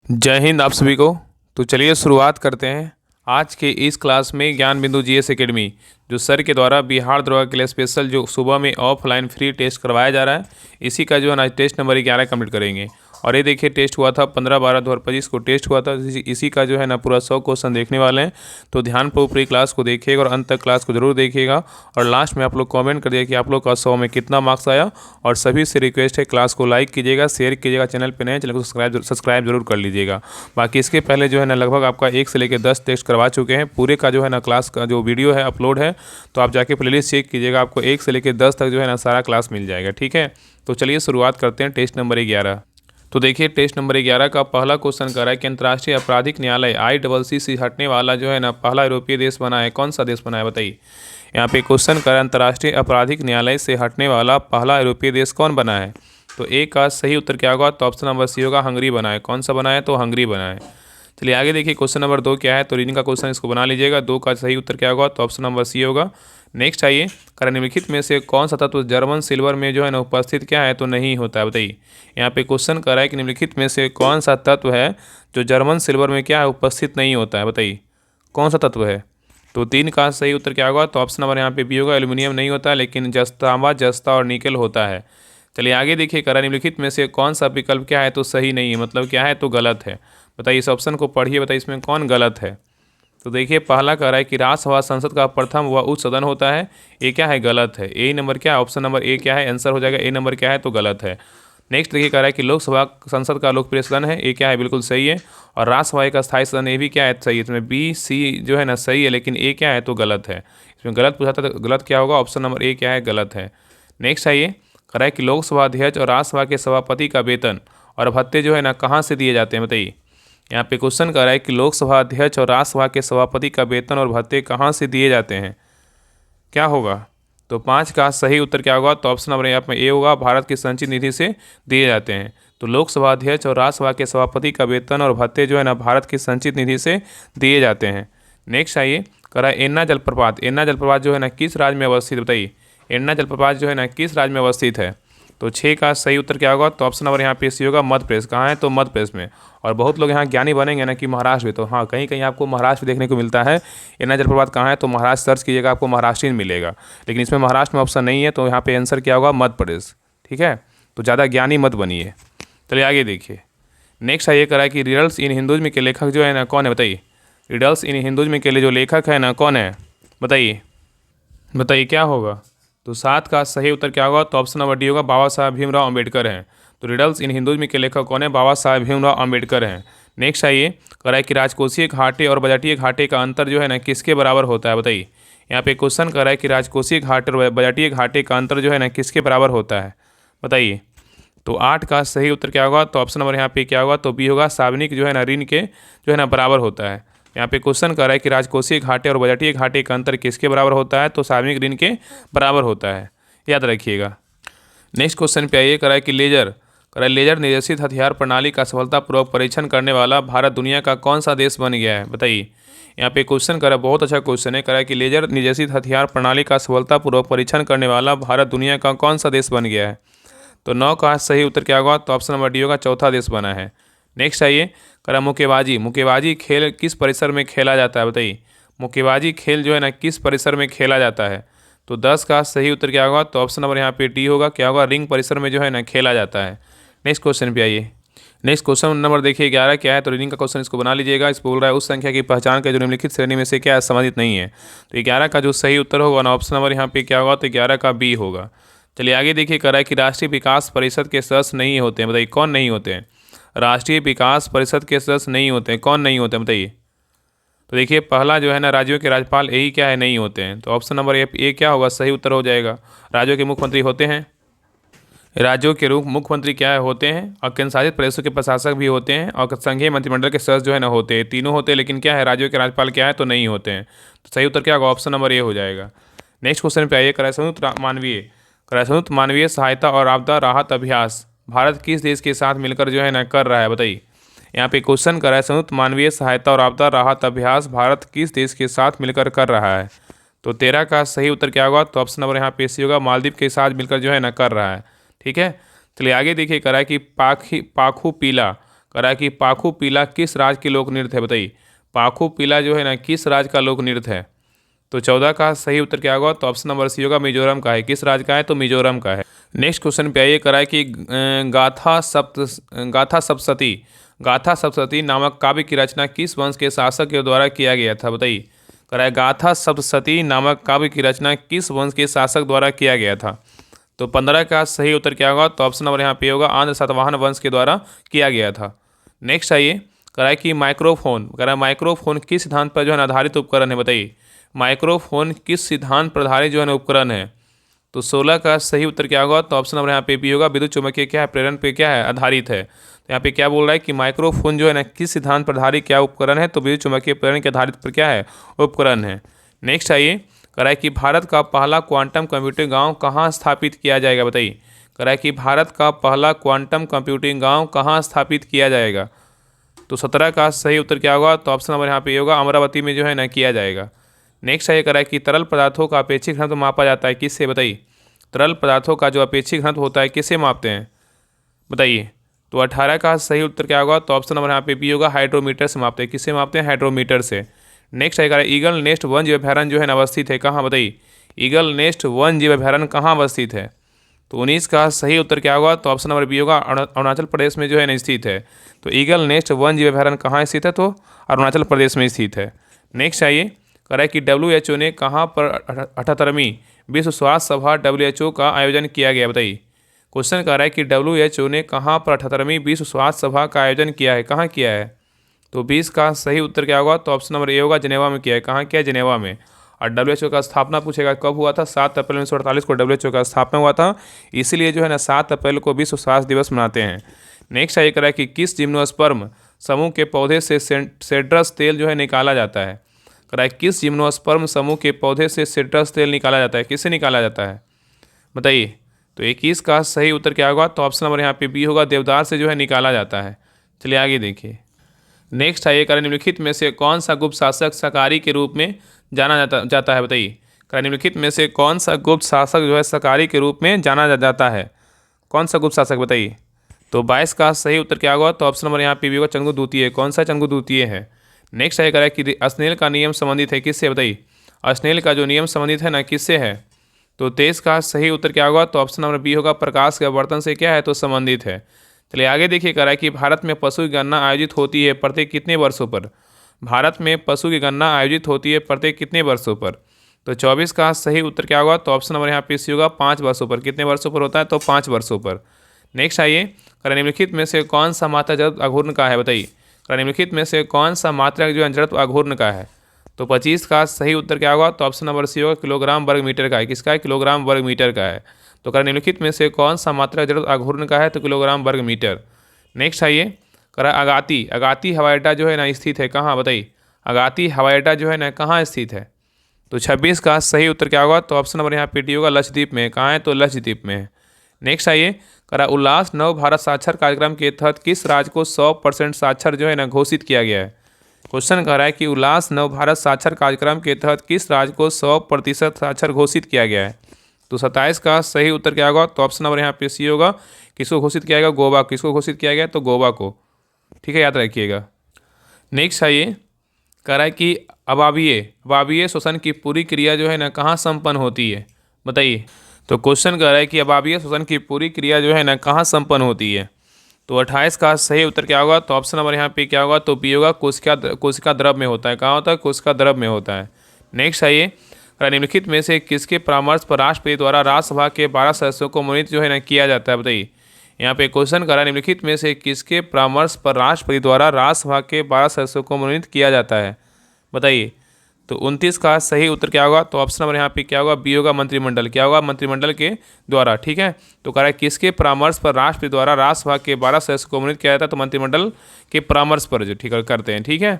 जय हिंद आप सभी को। तो चलिए शुरुआत करते हैं आज के इस क्लास में ज्ञान बिंदु जीएस एकेडमी जो सर के द्वारा बिहार दरोगा के लिए स्पेशल जो सुबह में ऑफलाइन फ्री टेस्ट करवाया जा रहा है, इसी का जो है ना टेस्ट नंबर 11 कंप्लीट करेंगे। और ये देखिए टेस्ट हुआ था 15/12/2025 को टेस्ट हुआ था। इसी का जो है ना पूरा 100 क्वेश्चन देखने वाले हैं। तो ध्यानपूर्वक पूरी क्लास को देखिएगा और अंत तक क्लास को जरूर देखिएगा। और लास्ट में आप लोग कमेंट कर दिए कि आप लोग का 100 में कितना मार्क्स आया। और सभी से रिक्वेस्ट है क्लास को लाइक कीजिएगा, शेयर कीजिएगा, चैनल पे नए चैनल को सब्सक्राइब जरूर कर लीजिएगा। बाकी इसके पहले जो है ना लगभग आपका 1 से लेकर 10 टेस्ट करवा चुके हैं। पूरे का जो है ना क्लास का जो वीडियो है अपलोड है, तो आप जाके प्लेलिस्ट चेक कीजिएगा, आपको 1 से लेकर 10 तक जो है ना सारा क्लास मिल जाएगा। ठीक है, तो चलिए शुरुआत करते हैं टेस्ट नंबर 11। तो देखिए टेस्ट नंबर 11 का पहला क्वेश्चन कर रहा है कि अंतर्राष्ट्रीय आपराधिक न्यायालय ICC से हटने वाला जो है ना पहला यूरोपीय देश बना है, कौन सा देश बना है बताइए। यहाँ पे क्वेश्चन कर रहा है अंतर्राष्ट्रीय आपराधिक न्यायालय से हटने वाला पहला यूरोपीय देश कौन बना है। तो ए का सही उत्तर क्या होगा, तो ऑप्शन नंबर सी होगा, हंगरी बना है। कौन सा बना है, तो हंगरी बना है। चलिए आगे देखिए क्वेश्चन नंबर 2 क्या है। तो रीडिंग का क्वेश्चन इसको बना लीजिएगा। 2 का सही उत्तर क्या होगा, तो ऑप्शन नंबर सी होगा। नेक्स्ट आइए, कारण निम्नलिखित में से कौन सा तत्व जर्मन सिल्वर में जो है ना उपस्थित क्या है, तो नहीं होता है बताइए। यहाँ पे क्वेश्चन कर रहा है कि निम्नलिखित में से कौन सा तत्व है जो जर्मन सिल्वर में क्या है उपस्थित नहीं होता है, बताइए कौन सा तत्व है। तो 3 का सही उत्तर क्या होगा, तो ऑप्शन नंबर यहाँ पे बी होगा, एल्यूमिनियम नहीं होता है, लेकिन तांबा, जस्ता और निकल होता है। चलिए आगे देखिए, करा निम्नलिखित में से कौन सा विकल्प क्या है, तो सही नहीं है, मतलब क्या है, तो गलत है। बताइए इस ऑप्शन को पढ़िए, बताइए इसमें कौन गलत है। तो देखिए पहला कह रहा है कि राज्यसभा संसद का प्रथम व उच्च सदन होता है, ये क्या है, गलत है। ए नंबर क्या है, ऑप्शन नंबर ए क्या है, आंसर हो जाएगा ए नंबर क्या है, तो गलत है। नेक्स्ट देखिए कह रहा है कि लोकसभा संसद का लोकप्रिय सदन है, ये क्या है, बिल्कुल सही है। और राज्यसभा का स्थायी सदन, ये भी क्या है, सही है। इसमें बी सी जो है ना सही है, लेकिन ए क्या है, तो गलत है। इसमें गलत पूछा था, तो गलत क्या होगा, ऑप्शन नंबर ए क्या है, गलत है। नेक्स्ट आइए, कह रहा है कि लोकसभा अध्यक्ष और राज्यसभा के सभापति का वेतन और भत्ते जो है ना कहाँ से दिए जाते हैं, बताइए। यहाँ पे क्वेश्चन कर रहा है कि लोकसभा अध्यक्ष और राज्यसभा के सभापति का वेतन और भत्ते कहाँ से दिए जाते हैं, क्या होगा। तो 5 का सही उत्तर क्या होगा, तो ऑप्शन नंबर यहाँ पे ए होगा, भारत की संचित निधि से दिए जाते हैं। तो लोकसभा अध्यक्ष और राज्यसभा के सभापति का वेतन और भत्ते जो है ना भारत की संचित निधि से दिए जाते हैं। नेक्स्ट आइए, कह रहा है एन्ना जलप्रपात जो है ना किस राज्य में अवस्थित, बताइए एन्ना जलप्रपात जो है ना किस राज्य में अवस्थित है। तो 6 का सही उत्तर क्या होगा, तो ऑप्शन नंबर यहाँ पे सी होगा, मध्य प्रदेश। कहाँ है, तो मध्य प्रदेश में। और बहुत लोग यहाँ ज्ञानी बनेंगे ना कि महाराष्ट्र में, तो हाँ कहीं कहीं आपको महाराष्ट्र देखने को मिलता है। एन्ना जलप्रपात कहाँ है, तो महाराष्ट्र सर्च कीजिएगा, आपको महाराष्ट्र मिलेगा, लेकिन इसमें महाराष्ट्र में ऑप्शन नहीं है, तो यहाँ पे आंसर क्या होगा, मध्य प्रदेश। ठीक है, तो ज़्यादा ज्ञानी मत बनिए। चलिए आगे देखिए, नेक्स्ट है ये करा है कि रिडल्स इन हिंदुज़्म के लेखक जो है ना कौन है, बताइए। रिडल्स इन हिंदुज़्म के लिए जो लेखक है ना कौन है, बताइए क्या होगा। तो 7 का सही उत्तर क्या होगा, तो ऑप्शन नंबर डी होगा, बाबा साहब भीमराव अम्बेडकर हैं। तो रिडल्स इन हिंदुज़्म के लेखक कौन है, बाबा साहब भीमराव अम्बेडकर हैं। नेक्स्ट आइए, कह रहा है कि राजकोषीय घाटे और बजटीय घाटे का अंतर जो है ना किसके बराबर होता है, बताइए। यहाँ पे क्वेश्चन कर रहा है कि राजकोषीय घाटे और बजटीय घाटे का अंतर जो है ना किसके बराबर होता है, बताइए। तो 8 का सही उत्तर क्या होगा, तो ऑप्शन नंबर यहाँ पे क्या होगा, तो बी होगा, सार्वजनिक जो है ना ऋण के जो है ना बराबर होता है। यहाँ पे क्वेश्चन कर रहा है कि राजकोषीय घाटे और बजटीय घाटे का अंतर किसके बराबर होता है, तो सार्वजनिक ऋण के बराबर होता है, याद रखिएगा। नेक्स्ट क्वेश्चन पे आइए, करा है कि लेजर निर्देशित हथियार प्रणाली का सफलतापूर्वक परीक्षण करने वाला भारत दुनिया का कौन सा देश बन गया है, बताइए। यहाँ पे क्वेश्चन करा, बहुत अच्छा क्वेश्चन है, करा है कि लेजर निर्देशित हथियार प्रणाली का सफलतापूर्वक परीक्षण करने वाला भारत दुनिया का कौन सा देश बन गया है। तो 9 का सही उत्तर क्या होगा, तो ऑप्शन नंबर डी होगा, चौथा देश बना है। नेक्स्ट आइए, करा मुक्केबाजी खेल किस परिसर में खेला जाता है, बताइए। मुक्केबाजी खेल जो है ना किस परिसर में खेला जाता है। तो 10 का सही उत्तर क्या होगा, तो ऑप्शन नंबर यहाँ पे डी होगा, क्या होगा, रिंग परिसर में जो है ना खेला जाता है। नेक्स्ट क्वेश्चन पे आइए, नेक्स्ट क्वेश्चन नंबर देखिए 11 क्या है। तो रीडिंग का क्वेश्चन इसको बना लीजिएगा। इस बोल रहा है उस संख्या की पहचान का जो निम्नलिखित श्रेणी में से क्या है संबंधित नहीं है। तो 11 का जो सही उत्तर होगा ना, ऑप्शन नंबर यहाँ पे क्या होगा, तो 11 का बी होगा। चलिए आगे देखिए, कह रहा है कि राष्ट्रीय विकास परिषद के सदस्य नहीं होते हैं, बताइए कौन नहीं होते हैं। राष्ट्रीय विकास परिषद के सदस्य नहीं होते हैं, कौन नहीं होते हैं, बताइए। तो देखिए पहला जो है ना राज्यों के राज्यपाल, यही क्या है, नहीं होते हैं। तो ऑप्शन नंबर ए क्या होगा, सही उत्तर हो जाएगा। राज्यों के मुख्यमंत्री होते हैं, राज्यों के रूप मुख्यमंत्री क्या है, होते हैं। और केंद्र शासित प्रदेशों के प्रशासक भी होते हैं, और संघीय मंत्रिमंडल के सदस्य जो है ना होते हैं, तीनों होते हैं। लेकिन क्या है, राज्यों के राज्यपाल क्या है, तो नहीं होते हैं। तो सही उत्तर क्या होगा, ऑप्शन नंबर ए हो जाएगा। नेक्स्ट क्वेश्चन पे आइए, संयुक्त मानवीय सहायता और आपदा राहत अभ्यास भारत किस देश के साथ मिलकर जो है ना कर रहा है, बताइए। यहाँ पे क्वेश्चन कर रहा है, संयुक्त मानवीय सहायता और आपदा राहत अभ्यास भारत किस देश के साथ मिलकर कर रहा है। तो 13 का सही उत्तर क्या होगा, तो ऑप्शन नंबर यहाँ पे सी होगा, मालदीव के साथ मिलकर जो है ना कर रहा है। ठीक है, चलिए आगे देखिए, करा है कि पाखू पीला कह रहा है कि पाखु पीला किस राज्य की लोक नृत्य है, बताइए। पाखु पीला जो है ना किस राज्य का लोक नृत्य है। तो 14 का सही उत्तर क्या होगा, तो ऑप्शन नंबर सी होगा, मिजोरम का है। किस राज्य का है, तो मिजोरम का है। नेक्स्ट क्वेश्चन पे आइए, कह रहा है कि गाथा सप्तशती नामक काव्य की रचना किस वंश के शासक के द्वारा किया गया था, बताइए। कह रहा है गाथा सप्तशती नामक काव्य की रचना किस वंश के शासक द्वारा किया गया था। तो 15 का सही उत्तर क्या होगा, तो ऑप्शन नंबर यहाँ पे होगा, आंध्र सातवाहन वंश के द्वारा किया गया था। नेक्स्ट आइए, कह रहा है कि माइक्रोफोन, कह रहा है माइक्रोफोन किस सिद्धांत पर जो है आधारित उपकरण है, बताइए। माइक्रोफोन किस सिद्धांत पर आधारित जो है उपकरण है। तो 16 का सही उत्तर क्या होगा, तो ऑप्शन नंबर यहाँ पे भी होगा, विद्युत चुम्बकीय क्या है, प्रेरण पे क्या है, आधारित है। तो यहाँ पे क्या बोल रहा है कि माइक्रोफोन जो है ना किस सिद्धांत पर आधारित क्या उपकरण है, तो विद्युत चुम्बकीय प्रेरण के आधारित पर क्या है, उपकरण है। नेक्स्ट आइए, कह रहा है कि भारत का पहला क्वांटम कंप्यूटिंग गांव कहाँ स्थापित किया जाएगा, बताइए। कह रहा है कि भारत का पहला क्वांटम कंप्यूटिंग गांव कहाँ स्थापित किया जाएगा। तो 17 का सही उत्तर क्या होगा, तो ऑप्शन नंबर यहाँ पे होगा, अमरावती में जो है ना किया जाएगा। नेक्स्ट आइए, कह रहा है कि तरल पदार्थों का अपेक्षित घनत्व मापा जाता है किससे, बताइए। तरल पदार्थों का जो अपेक्षित घनत्व होता है किससे मापते हैं, बताइए। तो 18 का सही उत्तर क्या होगा, तो ऑप्शन नंबर यहाँ पे भी होगा, हाइड्रोमीटर से मापते हैं। किससे मापते हैं, हाइड्रोमीटर से। नेक्स्ट आएगा, ईगल नेस्ट वन जीव अभयारण्य जो है ना अवस्थित है कहाँ, बताइए। ईगल नेस्ट वन जीव अभयारण्य कहाँ अवस्थित है। तो 19 का सही उत्तर क्या होगा, तो ऑप्शन नंबर बी होगा, अरुणाचल प्रदेश में जो है ना स्थित है। तो ईगल नेस्ट वन जीव अभयारण्य कहाँ स्थित है, तो अरुणाचल प्रदेश में स्थित है। नेक्स्ट आइए, कह रहा है कि WHO ने कहाँ पर 78वीं विश्व स्वास्थ्य सभा WHO का आयोजन किया गया, बताइए। क्वेश्चन कह रहा है कि WHO ने कहाँ पर 78वीं विश्व स्वास्थ्य सभा का आयोजन किया है, कहाँ किया है। तो 20 का सही उत्तर क्या होगा, तो ऑप्शन नंबर ए होगा, जिनेवा में किया है। कहाँ किया है, जिनेवा में। और WHO का स्थापना पूछेगा कब हुआ था, 7 अप्रैल 1948 को WHO का स्थापना हुआ था। इसीलिए जो है ना 7 अप्रैल को विश्व स्वास्थ्य दिवस मनाते हैं। नेक्स्ट आइए, कह रहा है कि किस जिम्नोस्पर्म समूह के पौधे से सिट्रस तेल जो है निकाला जाता है। कह रहा है किस जिम्नोस्पर्म समूह के पौधे से सिट्रस तेल निकाला जाता है, किससे निकाला जाता है, बताइए। तो 21 का सही उत्तर क्या होगा, तो ऑप्शन नंबर यहाँ पे बी होगा, देवदार से जो है निकाला जाता है। चलिए आगे देखिए। नेक्स्ट आइए, कह रहा है निम्नलिखित में से कौन सा गुप्त शासक शाकाहारी के रूप में जाना जाता है, बताइए। कह रहा है निम्नलिखित में से कौन सा गुप्त शासक जो है शाकाहारी के रूप में जाना जाता है, कौन सा गुप्त शासक, बताइए। तो 22 का सही उत्तर क्या होगा, तो ऑप्शन नंबर यहाँ पे भी होगा, चंद्रगुप्त द्वितीय। कौन सा चंद्रगुप्त द्वितीय है। नेक्स्ट आइए, कह रहा है कि स्नेल का नियम संबंधित है किससे, बताइए। स्नेल का जो नियम संबंधित है ना किससे है। तो 23 का सही उत्तर क्या होगा, तो ऑप्शन नंबर बी होगा, प्रकाश के आवर्तन से क्या है, तो संबंधित है। चलिए आगे देखिए, कह रहा है कि भारत में पशु की गणना आयोजित होती है प्रत्येक कितने वर्षों पर। भारत में पशु की गणना आयोजित होती है प्रत्येक कितने वर्षों पर। तो 24 का सही उत्तर क्या होगा, तो ऑप्शन नंबर यहाँ पे सी होगा, 5 वर्षों पर। कितने वर्षों पर होता है, तो 5 वर्षों पर। नेक्स्ट आइए, कह रहा है निम्नलिखित में से कौन सा मात्रा जड़त्व अघूर्ण का है, बताइए। कह रहा है निम्नलिखित में से कौन सा मात्रा जो है जड़त्व अघूर्ण का है। तो 25 का सही उत्तर क्या होगा, तो ऑप्शन नंबर सी होगा, किलोग्राम वर्ग मीटर का है। किसका है, किलोग्राम वर्ग मीटर का है। तो कह रहा है निम्नलिखित में से कौन सा मात्रा जड़त्व अघूर्ण का है, तो किलोग्राम वर्ग मीटर। नेक्स्ट आइए, कह रहा है अगाती हवाई अड्डा जो है ना स्थित है कहाँ, बताइए। अगाती हवाई अड्डा जो है ना कहाँ स्थित है। तो 26 का सही उत्तर क्या होगा, तो ऑप्शन नंबर यहाँ पे डी होगा, लक्षद्वीप में। कहाँ है, तो लक्षद्वीप में है। नेक्स्ट आइए, कह रहा है उल्लास नव भारत साक्षर कार्यक्रम के तहत किस राज्य को 100% साक्षर जो है ना घोषित किया गया है। क्वेश्चन कह रहा है कि उल्लास नव भारत साक्षर कार्यक्रम के तहत किस राज्य को 100% साक्षर घोषित किया गया है। तो 27 का सही उत्तर क्या होगा, तो ऑप्शन नंबर यहाँ पे सी होगा, किसको घोषित किया गया, गोवा। किसको घोषित किया गया, तो गोवा को। ठीक है, याद रखिएगा। नेक्स्ट आइए, कह रहा है कि अवाबीय श्वसन की पूरी क्रिया जो है ना कहाँ संपन्न होती है, बताइए। तो क्वेश्चन कह रहा है कि अवाबीय श्वसन की पूरी क्रिया जो है ना कहाँ संपन्न होती है। तो 28 का सही उत्तर क्या होगा, तो ऑप्शन नंबर यहाँ पे क्या होगा, तो बी होगा, कोशिका द्रव में होता है। कहाँ होता है, कोशिका द्रव में होता है। नेक्स्ट आइए, निम्नलिखित में से किसके परामर्श पर राष्ट्रपति द्वारा राज्यसभा के 12 सदस्यों को मनोनीत जो है ना किया जाता है, बताइए। यहाँ पे क्वेश्चन करा, निम्नलिखित में से किसके परामर्श पर राष्ट्रपति द्वारा राज्यसभा के 12 सदस्यों को मनोनीत किया जाता है, बताइए। तो 29 का सही उत्तर क्या होगा, तो ऑप्शन नंबर यहाँ पे क्या होगा, बी होगा, मंत्रिमंडल। क्या होगा, मंत्रिमंडल के द्वारा। ठीक है, तो कह रहा है किसके परामर्श पर राष्ट्रपति द्वारा राज्यसभा के 12 सदस्यों को मनोनीत किया जाता है, तो मंत्रिमंडल के परामर्श पर जो ठीक करते हैं। ठीक है,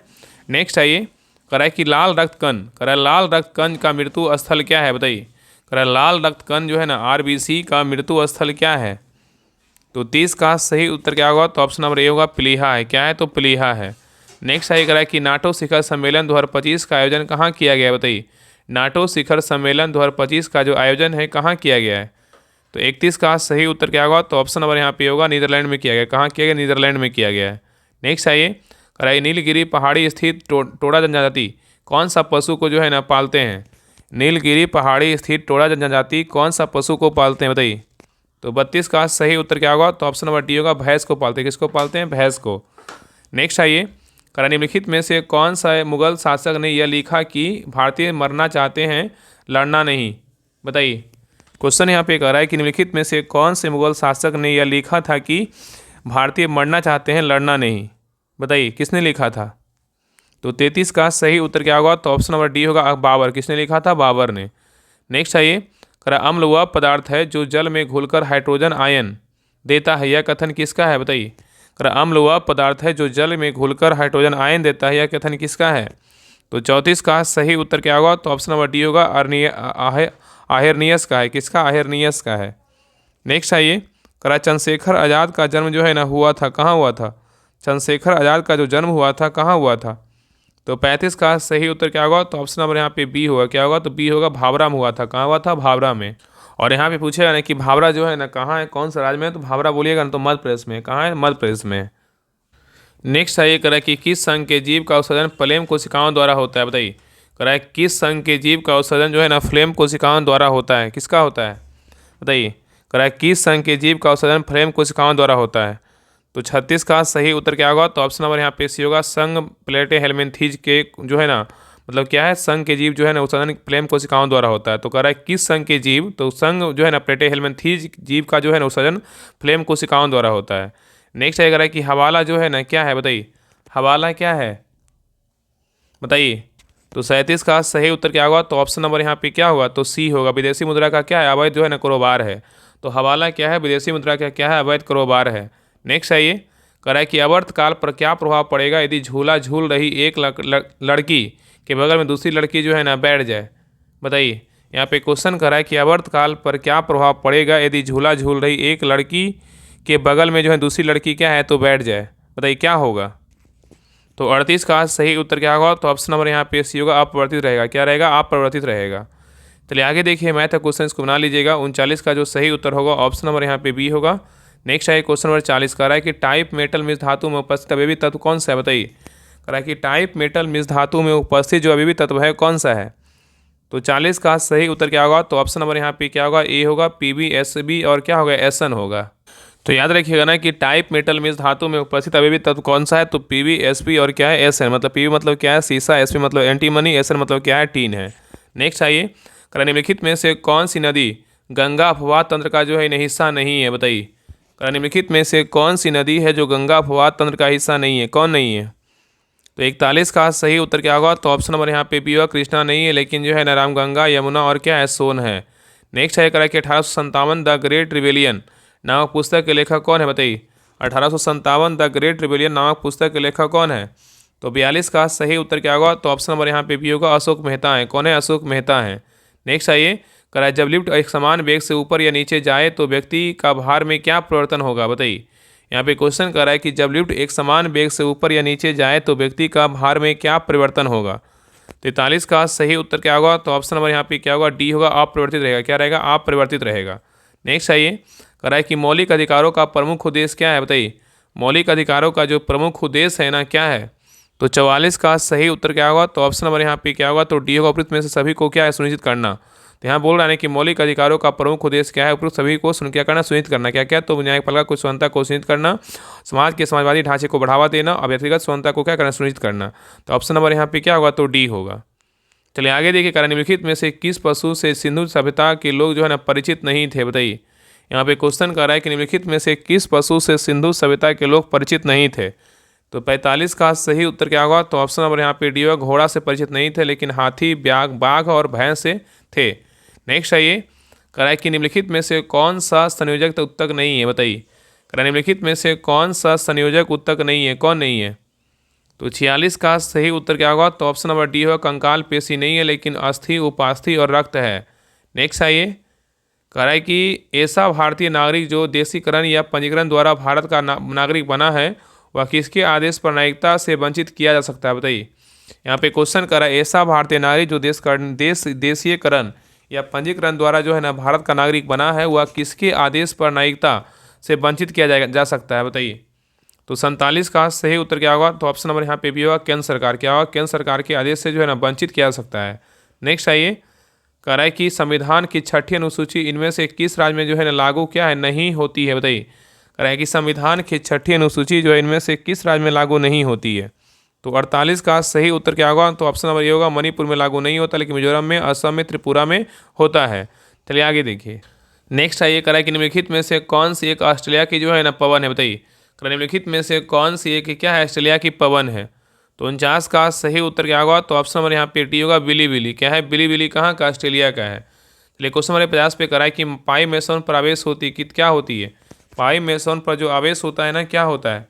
नेक्स्ट आइए, कह रहा है कि लाल रक्त कण, कह रहा है लाल रक्त कण का मृत्यु स्थल क्या है, बताइए। कह रहा है लाल रक्त कण जो है ना RBC का मृत्यु स्थल क्या है। तो 30 का सही उत्तर क्या होगा, तो ऑप्शन नंबर ए होगा, प्लीहा है। क्या है, तो प्लीहा है। नेक्स्ट आइए, कह रहा है कि नाटो शिखर सम्मेलन 2025 का आयोजन कहाँ किया गया है, बताइए। नाटो शिखर सम्मेलन 2025 का जो आयोजन है कहाँ किया गया है। तो 31 का सही उत्तर क्या होगा, तो ऑप्शन नंबर यहाँ पे होगा, नीदरलैंड में किया गया। कहाँ किया गया, नीदरलैंड में किया गया है। नेक्स्ट आइए, कराई नीलगिरी पहाड़ी स्थित टोडा जनजाति कौन सा पशु को जो है ना पालते हैं? नीलगिरी पहाड़ी स्थित टोडा जनजाति कौन सा पशु को पालते हैं बताइए। तो 32 का सही उत्तर क्या होगा? तो ऑप्शन नंबर डी होगा, भैंस को पालते हैं। किसको पालते हैं? भैंस को। नेक्स्ट आइए, करा निम्नलिखित में से कौन सा मुगल शासक ने यह लिखा कि भारतीय मरना चाहते हैं लड़ना नहीं? बताइए। क्वेश्चन यहाँ पे कह रहा है कि निम्नलिखित में से कौन से मुगल शासक ने यह लिखा था कि भारतीय मरना चाहते हैं लड़ना नहीं? बताइए, किसने लिखा था? तो 33 का सही उत्तर क्या होगा? तो ऑप्शन नंबर डी होगा, बाबर। किसने लिखा था? बाबर ने। नेक्स्ट आइए, करा अम्ल वह पदार्थ है जो जल में घुलकर हाइड्रोजन आयन देता है, यह कथन किसका है? बताइए। करा अम्ल वह पदार्थ है जो जल में घुलकर हाइड्रोजन आयन देता है, यह कथन किसका है? तो 34 का सही उत्तर क्या होगा? तो ऑप्शन नंबर डी होगा, आहिरनियस का है। किसका? आहिरनियस का है। नेक्स्ट आइए, करा चंद्रशेखर आज़ाद का जन्म जो है ना हुआ था, कहाँ हुआ था? चंद्रशेखर आज़ाद का जो जन्म हुआ था कहाँ हुआ था? तो 35 का सही उत्तर क्या होगा? तो ऑप्शन नंबर यहाँ पे बी होगा। क्या होगा? तो बी होगा, भावरा में हुआ था। कहाँ हुआ था? भावरा में। और यहाँ पे पूछेगा ना कि भावरा जो है ना कहाँ है, कौन सा राज्य में है? तो भावरा बोलिएगा ना तो मध्य प्रदेश में। कहाँ है? मध्य प्रदेश में। नेक्स्ट आइए, करा कि किस संघ के जीव का उत्सर्जन फ्लेम कोशिकाओं द्वारा होता है? बताइए। करा किस संघ के जीव का उत्सर्जन जो है ना फ्लेम कोशिकाओं द्वारा होता है? किसका होता है? बताइए। करा किस संघ के जीव का उत्सर्जन फ्लेम कोशिकाओं द्वारा होता है? तो 36 का सही उत्तर क्या होगा? तो ऑप्शन नंबर यहाँ पे सी होगा, संघ प्लेटे हेलमिंथीज के जो है ना मतलब क्या है, संघ के जीव जो है ना उत्सर्जन फ्लेम कोशिकाओं द्वारा होता है। तो कह रहा है किस संघ के जीव? तो संघ जो है ना प्लेटे हेलमिंथीज जीव का जो है ना उत्सर्जन फ्लेम कोशिकाओं द्वारा होता है। नेक्स्ट कह रहा है कि हवाला जो है ना क्या है? बताइए, हवाला क्या है? बताइए। तो 37 का सही उत्तर क्या होगा? तो ऑप्शन नंबर यहाँ पे क्या होगा? तो सी होगा, विदेशी मुद्रा का क्या है? अवैध जो है ना कारोबार है। तो हवाला क्या है? विदेशी मुद्रा का क्या है? अवैध कारोबार है। नेक्स्ट आइए, कह रहा है कि अवर्त काल पर क्या प्रभाव पड़ेगा यदि झूला झूल रही एक लड़की के बगल में दूसरी लड़की जो है ना बैठ जाए? बताइए। यहाँ पे क्वेश्चन कर रहा है कि अवर्त काल पर क्या प्रभाव पड़ेगा यदि झूला झूल रही एक लड़की के बगल में जो है दूसरी लड़की क्या है तो बैठ जाए? बताइए क्या होगा? तो 38 का सही उत्तर क्या होगा? तो ऑप्शन नंबर यहाँ पे सी होगा, अपरिवर्तित रहेगा। क्या रहेगा? अपरिवर्तित रहेगा। चलिए आगे देखिए, मैथ क्वेश्चन को बना लीजिएगा। 39 का जो सही उत्तर होगा ऑप्शन नंबर यहाँ पे बी होगा। नेक्स्ट है क्वेश्चन नंबर 40 का रहा है कि टाइप मेटल मिश्र धातु में उपस्थित अवयवी तत्व कौन सा है? बताइए। कह रहा है कि टाइप मेटल मिश्र धातु में उपस्थित जो अवयवी तत्व है कौन सा है? तो 40 का सही उत्तर क्या होगा? तो ऑप्शन नंबर यहाँ पे क्या होगा? ए होगा, PbSb और क्या होगा? Sn होगा। तो याद रखिएगा ना कि टाइप मेटल मिश्र धातु में उपस्थित अवयवी तत्व कौन सा है? तो PbSb और क्या है? Sn। मतलब Pb मतलब क्या है? शीशा, Sb मतलब एंटीमनी, Sn मतलब क्या है? टीन है। नेक्स्ट आइए, करा निम्नलिखित में से कौन सी नदी गंगा अपवाद तंत्र का जो है हिस्सा नहीं है? बताइए। करा निम्नलिखित में से कौन सी नदी है जो गंगा अपवाद तंत्र का हिस्सा नहीं है? कौन नहीं है? तो 41 का सही उत्तर क्या होगा? तो ऑप्शन नंबर यहाँ पे बी होगा, कृष्णा नहीं है, लेकिन जो है ना रामगंगा, यमुना और क्या है? सोन है। नेक्स्ट है करा कि 1857 द ग्रेट रिवेलियन नामक पुस्तक के लेखक कौन है? बताइए। 1857 द ग्रेट रिवेलियन नामक पुस्तक के लेखक कौन है? तो 42 का सही उत्तर क्या होगा? तो ऑप्शन नंबर यहाँ पे भी होगा, अशोक मेहता है। कौन है? अशोक मेहता है। नेक्स्ट आइए, करा जब लिफ्ट एक समान वेग से ऊपर या नीचे जाए तो व्यक्ति का भार में क्या परिवर्तन होगा? बताइए। यहाँ पे क्वेश्चन कर रहा है कि जब लिफ्ट एक समान वेग से ऊपर या नीचे जाए तो व्यक्ति का भार में क्या परिवर्तन होगा? 43 का सही उत्तर क्या होगा? तो ऑप्शन नंबर यहाँ पे क्या होगा? डी होगा, अपरिवर्तित रहेगा। क्या रहेगा? अपरिवर्तित रहेगा। नेक्स्ट आइए, कह रहा है कि मौलिक अधिकारों का प्रमुख उद्देश्य क्या है? बताइए। मौलिक अधिकारों का जो प्रमुख उद्देश्य है ना क्या है? तो 44 का सही उत्तर क्या होगा? तो ऑप्शन नंबर यहाँ पे क्या होगा? तो डी होगा, उपयुक्त में से सभी को क्या है? सुनिश्चित करना। तो यहाँ बोल रहा है कि मौलिक अधिकारों का प्रमुख उद्देश्य क्या है? उपयुक्त सभी को क्या करना? सुनिश्चित करना। क्या क्या? तो न्यायपालिका को स्वतंत्रता को सुनिश्चित करना, समाज के समाजवादी ढांचे को बढ़ावा देना और व्यक्तिगत स्वतंत्रता को क्या करना? सुनिश्चित करना। तो ऑप्शन नंबर यहाँ पे क्या होगा? तो डी होगा। चलिए आगे देखिए, करा निम्नलिखित में से किस पशु से सिंधु सभ्यता के लोग जो है ना परिचित नहीं थे? बताइए। यहाँ पे क्वेश्चन कर रहा है कि निम्नलिखित में से किस पशु से सिंधु सभ्यता के लोग परिचित नहीं थे? तो 45 का सही उत्तर क्या होगा? तो ऑप्शन नंबर यहाँ पे डी होगा, घोड़ा से परिचित नहीं थे, लेकिन हाथी, बाघ और भैंस से थे। नेक्स्ट आइए, कह रहा है कि निम्नलिखित में से कौन सा संयोजक उत्तक नहीं है? बताइए। कह रहा है निम्नलिखित में से कौन सा संयोजक उत्तक नहीं है? कौन नहीं है? तो 46 का सही उत्तर क्या होगा? तो ऑप्शन नंबर डी होगा, कंकाल पेशी नहीं है, लेकिन अस्थि, उपास्थि और रक्त है। नेक्स्ट आइए, कह रहा है कि ऐसा भारतीय नागरिक जो देशीकरण या पंजीकरण द्वारा भारत का नागरिक बना है वह किसके आदेश पर नागरिकता से वंचित किया जा सकता है? बताइए। यहाँ पे क्वेश्चन कर रहा है, ऐसा भारतीय नागरिक जो देशीयकरण या पंजीकरण द्वारा जो है ना भारत का नागरिक बना है वह किसके आदेश पर नागरिकता से वंचित किया जा सकता है? बताइए। तो 47 का सही उत्तर क्या होगा? तो ऑप्शन नंबर यहाँ पे भी होगा केंद्र सरकार। क्या होगा? केंद्र सरकार के आदेश से जो है ना वंचित किया जा सकता है। नेक्स्ट आइए, कह रहा है कि संविधान की 6ठी अनुसूची इनमें से किस राज्य में जो है ना लागू क्या है नहीं होती है? बताइए। कह रहा है कि संविधान की 6ठी अनुसूची जो है इनमें से किस राज्य में लागू नहीं होती है? तो 48 का सही उत्तर क्या होगा? तो ऑप्शन नंबर ये होगा मणिपुर में लागू नहीं होता, लेकिन मिजोरम में, असम में, त्रिपुरा में होता है। चलिए आगे देखिए। नेक्स्ट आइए, कह रहा है कि निम्नलिखित में से कौन सी एक ऑस्ट्रेलिया की जो है ना पवन है? बताइए। कह रहा है निम्नलिखित में से कौन सी एक क्या है ऑस्ट्रेलिया की पवन है? तो 49 का सही उत्तर क्या होगा? तो ऑप्शन नंबर यहाँ पे टी होगा बिलीबिली। क्या है बिलीबिली? कहाँ का? ऑस्ट्रेलिया का है। चलिए क्वेश्चन नंबर 50 पे करा है कि पाई मेसोन पर आवेश होती कि क्या होती है? पाई मेसोन पर जो आवेश होता है ना क्या होता है?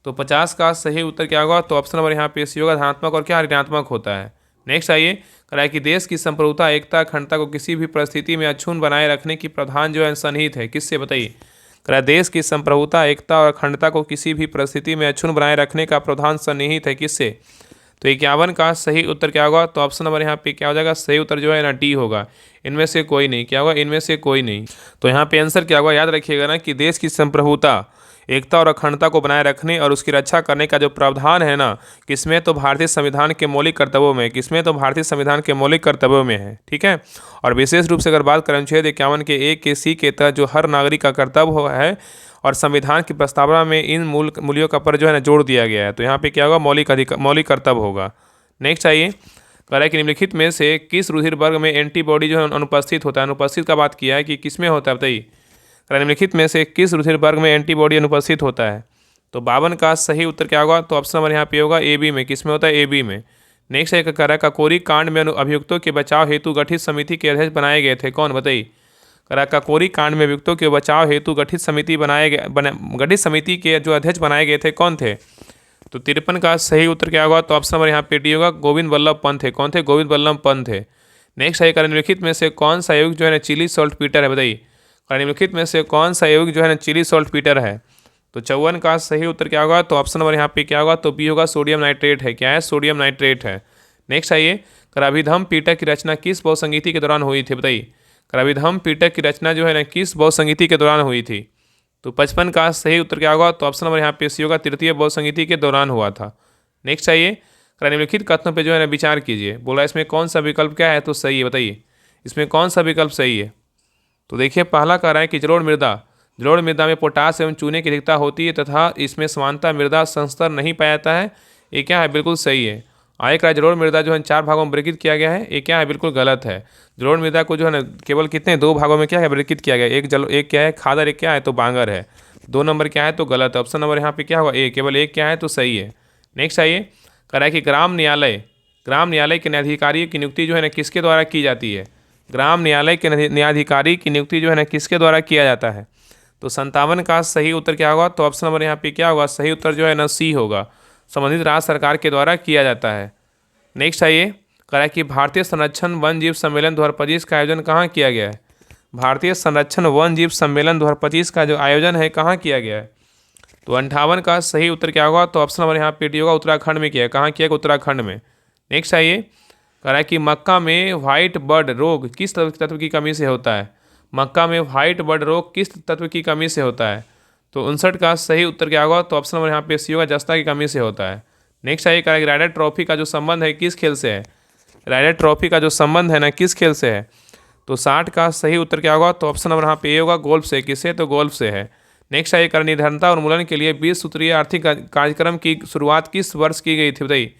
तो 50 का सही उत्तर क्या होगा? तो ऑप्शन नंबर यहाँ पे सी होगा धनात्मक और क्या ऋणात्मक होता है। नेक्स्ट आइए, कह रहा है कि देश की संप्रभुता, एकता, अखंडता को किसी भी परिस्थिति में अक्षुण्ण बनाए रखने की प्रावधान जो है सन्निहित है किससे? बताइए। कह रहा है देश की संप्रभुता, एकता और अखंडता को किसी भी परिस्थिति में अक्षुण्ण बनाए रखने का प्रावधान सन्निहित है किससे? तो 51 का सही उत्तर क्या होगा? तो ऑप्शन नंबर यहाँ पे क्या हो जाएगा? सही उत्तर जो है ना डी होगा। इनमें से कोई नहीं। क्या होगा? इनमें से कोई नहीं। तो यहाँ पे आंसर क्या होगा? याद रखिएगा ना कि देश की संप्रभुता, एकता और अखंडता को बनाए रखने और उसकी रक्षा करने का जो प्रावधान है ना, किसमें? तो भारतीय संविधान के मौलिक कर्तव्यों में। किसमें? तो भारतीय संविधान के मौलिक कर्तव्यों में है। ठीक है। और विशेष रूप से अगर बात करें अनुच्छेद 51 के ए के सी के तहत जो हर नागरिक का कर्तव्य है और संविधान की प्रस्तावना में इन मूल्यों का पर जो है ना जोड़ दिया गया है। तो यहाँ पे क्या होगा? मौलिक कर्तव्य होगा। नेक्स्ट आइए, कह रहा है कि निम्नलिखित में से किस रुधिर वर्ग में एंटीबॉडी जो है अनुपस्थित होता है? अनुपस्थित का बात किया है कि किसमें होता है? बताइए। निम्नलिखित में से किस रुधिर वर्ग में एंटीबॉडी अनुपस्थित होता है? तो 52 का सही उत्तर क्या होगा? तो ऑप्शन नंबर यहाँ पे होगा ए बी में। किसमें होता है? ए बी में। नेक्स्ट है, कह रहा है काकोरी कांड में अभियुक्तों के बचाव हेतु गठित समिति के अध्यक्ष बनाए गए थे कौन? बताइए। कह रहा है काकोरी कांड में अभियुक्तों के बचाव हेतु गठित समिति के जो अध्यक्ष बनाए गए थे कौन थे? तो 53 का सही उत्तर क्या होगा? तो ऑप्शन नंबर यहाँ पे डी होगा गोविंद वल्लभ पंत थे। कौन थे? गोविंद वल्लभ पंत थे। नेक्स्ट है, निम्नलिखित में से कौन सा यौगिक जो है ना चिली सॉल्ट पीटर है? बताइए। निम्नलिखित में से कौन सा यौगिक जो है ना चिली सॉल्ट पीटर है? तो 54 का सही उत्तर क्या होगा? तो ऑप्शन नंबर यहाँ पे क्या होगा? तो बी होगा सोडियम नाइट्रेट है। क्या है? सोडियम नाइट्रेट है। नेक्स्ट आइए, अभिधम पीटक की रचना किस बहुसंगीति के दौरान हुई थी? बताइए। अभिधम पीटक की रचना जो है ना किस बहुसंगीति के दौरान हुई थी? तो 55 का सही उत्तर क्या होगा? तो ऑप्शन नंबर यहाँ पे सी होगा तृतीय बहुसंगीति के दौरान हुआ था। नेक्स्ट आइए, निम्नलिखित कथनों पे जो है ना विचार कीजिए। बोला इसमें कौन सा विकल्प क्या है तो सही है? बताइए इसमें कौन सा विकल्प सही है? तो देखिए पहला कह रहा है कि जलोढ़ मृदा में पोटास एवं चूने की अधिकता होती है तथा इसमें समानता मृदा संस्तर नहीं पाया जाता है। ये क्या है? बिल्कुल सही है। आगे का जलोढ़ मृदा जो है 4 भागों में वर्गीकृत किया गया है। ये क्या है? बिल्कुल गलत है। जलोढ़ मृदा को जो है ना केवल कितने 2 भागों में क्या है वर्गीकृत किया गया है। एक क्या है? खादर। एक क्या है? तो बांगर है। 2 नंबर क्या है? तो गलत है। ऑप्शन नंबर यहाँ पे क्या होगा? ए। केवल एक क्या है? तो सही है। नेक्स्ट आइए, कह रहा है कि ग्राम न्यायालय के न्यायाधिकारी की नियुक्ति जो है ना किसके द्वारा की जाती है? ग्राम न्यायालय के न्यायाधिकारी की नियुक्ति जो है ना किसके द्वारा किया जाता है? तो 57 का सही उत्तर क्या होगा? तो ऑप्शन नंबर यहाँ पे क्या होगा? सही उत्तर जो है ना सी होगा। संबंधित राज्य सरकार के द्वारा किया जाता है। नेक्स्ट आइए, कह रहा है कि भारतीय संरक्षण वन जीव सम्मेलन 2025 का आयोजन कहाँ किया गया है? भारतीय संरक्षण वन जीव सम्मेलन 2025 का जो आयोजन है कहाँ किया गया है? तो 58 का सही उत्तर क्या होगा? तो ऑप्शन नंबर यहाँ पे डी होगा उत्तराखंड में किया है। कहाँ किया? उत्तराखंड में। नेक्स्ट आइए, कह रहा है कि मक्का में व्हाइट बर्ड रोग किस तत्व की कमी से होता है? मक्का में व्हाइट बर्ड रोग किस तत्व की कमी से होता है? तो 59 का सही उत्तर क्या होगा? तो ऑप्शन नंबर यहाँ पे सी होगा जस्ता की कमी से होता है। नेक्स्ट आइए, कह रहा है कि राइडर ट्रॉफी का जो संबंध है किस खेल से है? राइडर ट्रॉफी का जो संबंध है ना किस खेल से है? तो 60 का सही उत्तर क्या होगा? तो ऑप्शन नंबर यहाँ पे ए होगा गोल्फ से। किससे? तो गोल्फ से है। नेक्स्ट आइए, कर निर्धनता उन्मूलन के लिए 20 सूत्रीय आर्थिक कार्यक्रम की शुरुआत किस वर्ष की गई थी? बताइए।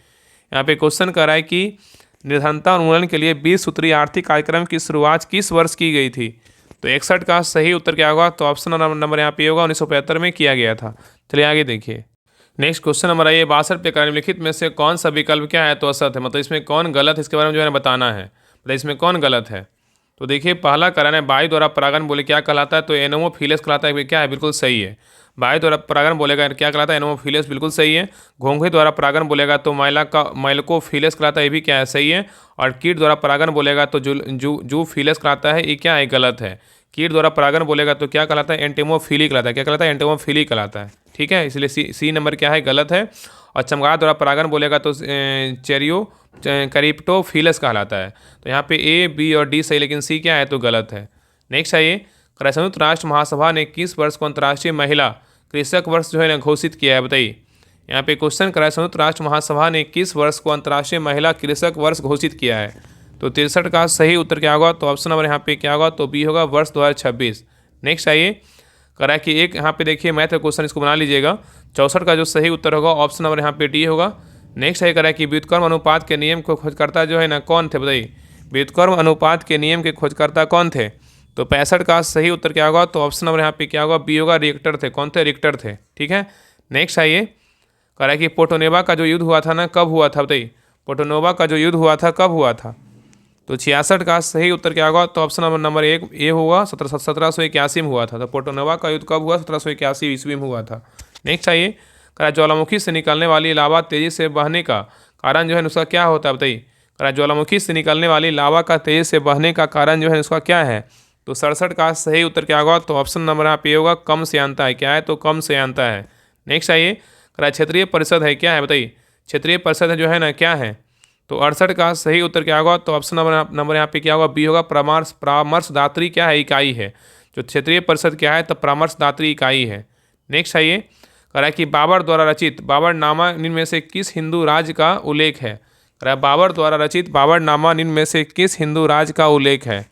यहाँ पे क्वेश्चन कर रहा है कि निर्धनता उन्मूलन के लिए 20 सूत्रीय आर्थिक कार्यक्रम की शुरुआत किस वर्ष की गई थी? तो 61 का सही उत्तर क्या होगा? तो ऑप्शन नंबर यहाँ पे होगा 1975 में किया गया था। चलिए आगे देखिए। नेक्स्ट क्वेश्चन नंबर आइए 62 पे, निम्नलिखित में से कौन सा विकल्प क्या है तो असत है? मतलब इसमें कौन गलत है इसके बारे में जो है ना बताना है। मतलब इसमें कौन गलत है? तो देखिए पहला कारण है वायु द्वारा परागण बोले क्या कहलाता है? तो एनोमोफिलस कहलाता है। क्या है? बिल्कुल सही है। वायु द्वारा परागण बोलेगा क्या कहलाता है? एनोमोफिलस। बिल्कुल सही है। घोंघे द्वारा परागण बोलेगा तो माइलकोफिलस कहलाता है। ये भी क्या है? सही है। और कीट द्वारा परागण बोलेगा तो जूफिलस कहलाता है। ये क्या है? गलत है। कीट द्वारा परागण बोलेगा तो क्या कहलाता है? एंटेमोफिली कहलाता है। क्या कहलाता है? एंटेमोफिली कहलाता है। ठीक है, इसलिए सी नंबर क्या है? गलत है। और चमगादड़ द्वारा परागण बोलेगा तो कैरिप्टोफिलस कहलाता है। तो यहाँ पे ए बी और डी सही, लेकिन सी क्या है? तो गलत है। नेक्स्ट आइए, संयुक्त राष्ट्र महासभा ने किस वर्ष को अंतर्राष्ट्रीय महिला कृषक वर्ष जो है ना घोषित किया है? बताइए। यहाँ पे क्वेश्चन करा है, संयुक्त राष्ट्र महासभा ने किस वर्ष को अंतर्राष्ट्रीय महिला कृषक वर्ष घोषित किया है? तो 63 का सही उत्तर क्या होगा? तो ऑप्शन नंबर यहाँ पे क्या होगा? तो बी होगा, वर्ष 2026। नेक्स्ट आइए, करा कि एक यहाँ पे देखिए मैथ का क्वेश्चन, इसको बना लीजिएगा। 64 का जो सही उत्तर होगा ऑप्शन नंबर यहाँ पे डी होगा। नेक्स्ट है करा कि व्युत्क्रम अनुपात के नियम को खोजकर्ता जो है ना कौन थे? बताइए, व्युत्क्रम अनुपात के नियम के खोजकर्ता कौन थे? तो 65 का सही उत्तर क्या होगा? तो ऑप्शन नंबर यहाँ पे क्या होगा? बी होगा, रिएक्टर थे। कौन थे? रिएक्टर थे। ठीक है। नेक्स्ट आइए, करा कि पोर्टोनेवा का जो युद्ध हुआ था ना, कब हुआ था? बताइए, पोर्टोनोवा का जो युद्ध हुआ था कब हुआ था? तो 66 का सही उत्तर क्या होगा? तो ऑप्शन नंबर एक ए होगा, 1781 में हुआ था। तो पोर्टोनोवा का युद्ध कब हुआ? 1781 ईस्वी में हुआ था। नेक्स्ट आइए, करा ज्वालामुखी से निकलने वाली लावा तेजी से बहने का कारण जो है उसका क्या होता है? बताइए, करा ज्वालामुखी से निकलने वाली लावा का तेजी से बहने का कारण जो है उसका क्या है? तो 67 का सही उत्तर क्या होगा? तो ऑप्शन नंबर यहाँ पे होगा, कम से आता है। क्या है? तो कम से आता है। नेक्स्ट आइए, करा क्षेत्रीय परिषद है क्या है? बताइए, क्षेत्रीय परिषद जो है ना क्या है? तो 68 का सही उत्तर क्या होगा? तो ऑप्शन नंबर यहाँ पे क्या होगा? बी होगा, परामर्शदात्री क्या है? इकाई है। जो क्षेत्रीय परिषद क्या है? तो परामर्शदात्री इकाई है। नेक्स्ट आइए, करा कि बाबर द्वारा रचित बाबरनामा निम्न में से किस हिंदू राज्य का उल्लेख है? करा बाबर द्वारा रचित बाबरनामा निम्न में से किस हिंदू राज्य का उल्लेख है?